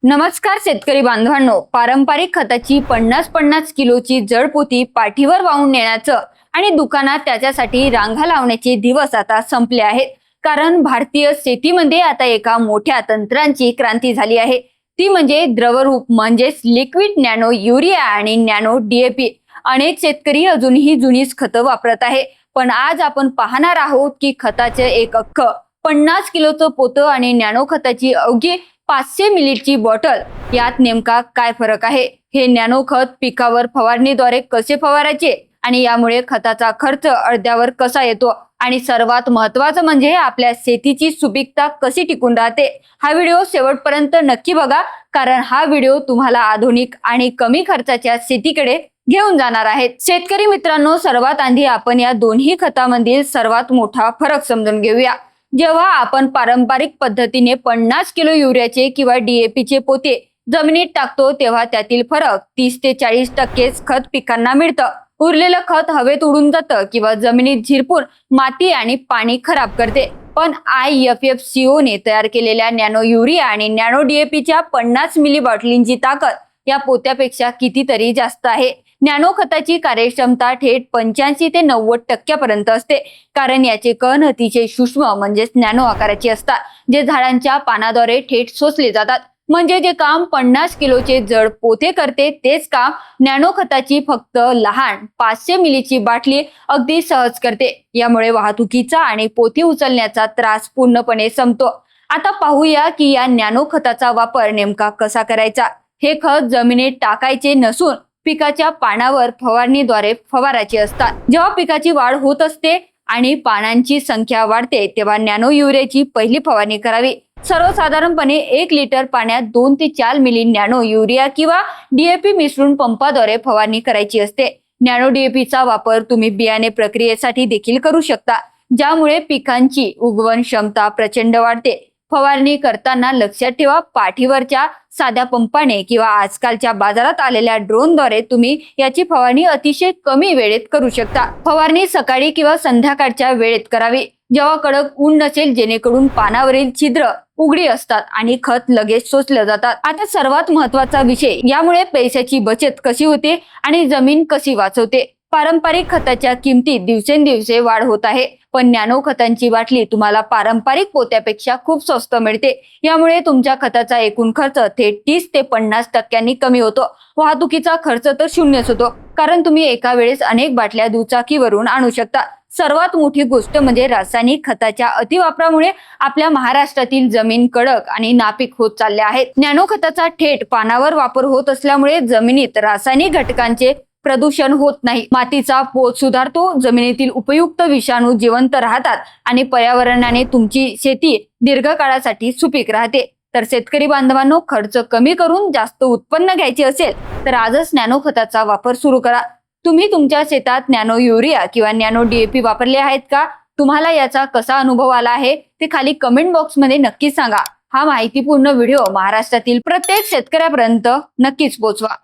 नमस्कार शेतकरी बांधवांनो, पारंपरिक खताची 50-50 किलोची जडपोती पाठीवर वाहून नेण्याचं आणि दुकानात त्याच्यासाठी रांगा लावण्याचे दिवस आता संपले आहेत. कारण भारतीय शेतीमध्ये आता एका मोठ्या तंत्रांची क्रांती झाली आहे. ती म्हणजे द्रवरूप म्हणजेच लिक्विड नॅनो युरिया आणि नॅनो डीएपी. अनेक शेतकरी अजूनही जुनीच खतं वापरत आहे. पण आज आपण पाहणार आहोत की खताचे एक अख्खं 50 किलोचं पोतं आणि नॅनो खताची अवघी 500 मिलीची बॉटल यात नेमका काय फरक आहे, हे नॅनो खत पिकावर फवारणीद्वारे कसे फवारायचे आणि यामुळे खताचा खर्च अर्ध्यावर कसा येतो आणि सर्वात महत्त्वाचं म्हणजे आपल्या शेतीची सुपीकता कशी टिकून राहते. हा व्हिडिओ शेवटपर्यंत नक्की बघा, कारण हा व्हिडिओ तुम्हाला आधुनिक आणि कमी खर्चाच्या शेतीकडे घेऊन जाणार आहेत. शेतकरी मित्रांनो, सर्वात आधी आपण या दोन्ही खतांमधील सर्वात मोठा फरक समजून घेऊया. जेव्हा आपण पारंपरिक पद्धतीने 50 किलो युरियाचे किंवा डीएपीचे पोते जमिनीत टाकतो तेव्हा त्यातील फरक 30 ते 40% खत पिकांना मिळतं. उरलेलं खत हवेत उडून जातं किंवा जमिनीत झिरपून माती आणि पाणी खराब करते. पण IFFCO ने तयार केलेल्या नॅनो युरिया आणि नॅनो डीएपीच्या 50 मिली बॉटलींची ताकद या पोत्यापेक्षा कितीतरी जास्त आहे. नॅनो खताची कार्यक्षमता थेट 85 ते 90% पर्यंत असते, कारण याचे कण अतिशय सूक्ष्म म्हणजेच नॅनो आकाराचे असतात, जे झाडांच्या पानाद्वारे थेट शोषले जातात. म्हणजे जे काम 50 किलोचे जड पोते करते तेच काम नॅनो खताची फक्त लहान 500 मिलीची बाटली अगदी सहज करते. यामुळे वाहतुकीचा आणि पोती उचलण्याचा त्रास पूर्णपणे संपतो. आता पाहूया की या नॅनो खताचा वापर नेमका कसा करायचा. हे खत जमिनीत टाकायचे नसून पिकाच्या पानावर फवारणीद्वारे फवारायचे असतात. जेव्हा पिकाची वाढ होत असते आणि पानांची संख्या वाढते तेव्हा नॅनो युरियाची पहिली फवारणी करावी. सर्वसाधारणपणे 1 लिटर पाण्यात 2 ते 4 मिली नॅनो युरिया किंवा डीएपी मिसळून पंपाद्वारे फवारणी करायची असते. नॅनो डीएपीचा वापर तुम्ही बियाणे प्रक्रियेसाठी देखील करू शकता, ज्यामुळे पिकांची उगवण क्षमता प्रचंड वाढते. फवारणी करताना लक्षात ठेवा, पाठीवरच्या साध्या पंपाने किंवा आजकालच्या बाजारात आलेल्या ड्रोनद्वारे तुम्ही याची फवारणी अतिशय कमी वेळेत करू शकता. फवारणी सकाळी किंवा संध्याकाळच्या वेळेत करावी, जेव्हा कडक ऊन नसेल, जेणेकरून पानावरील छिद्र उघडी असतात आणि खत लगेच शोषलं जातात. आता सर्वात महत्त्वाचा विषय, यामुळे पैशाची बचत कशी होते आणि जमीन कशी वाचवते. पारंपरिक खताच्या किमतीत दिवसेंदिवस वाढ होत आहे, पण नॅनो खतांची बाटली तुम्हाला पारंपरिक पोत्यापेक्षा खूप स्वस्त मिळते. यामुळे तुमच्या खताचा एकूण खर्च थेट 30 ते 50% कमी होतो. वाहतुकीचा खर्च तर शून्यच होतो, कारण तुम्ही एका वेळेस अनेक बाटल्या दुचाकीवरून आणू शकता. सर्वात मोठी गोष्ट म्हणजे रासायनिक खताच्या अतिवापरामुळे आपल्या महाराष्ट्रातील जमीन कडक आणि नापीक होत चालल्या आहेत. नॅनो खताचा थेट पानावर वापर होत असल्यामुळे जमिनीत रासायनिक घटकांचे प्रदूषण होत नाही. मातीचा पोत सुधारतो, जमिनीतील उपयुक्त विषाणू जिवंत राहतात आणि पर्यावरणाने तुमची शेती दीर्घकाळासाठी सुपीक राहते. तर शेतकरी बांधवांनो, खर्च कमी करून जास्त उत्पन्न घ्यायचे असेल तर आजच नॅनो खताचा वापर सुरू करा. तुम्ही तुमच्या शेतात नॅनो युरिया किंवा नॅनो डीएपी वापरले आहेत का? तुम्हाला याचा कसा अनुभव आला आहे ते खाली कमेंट बॉक्समध्ये नक्की सांगा. हा माहितीपूर्ण व्हिडिओ महाराष्ट्रातील प्रत्येक शेतकऱ्यापर्यंत नक्कीच पोहोचवा.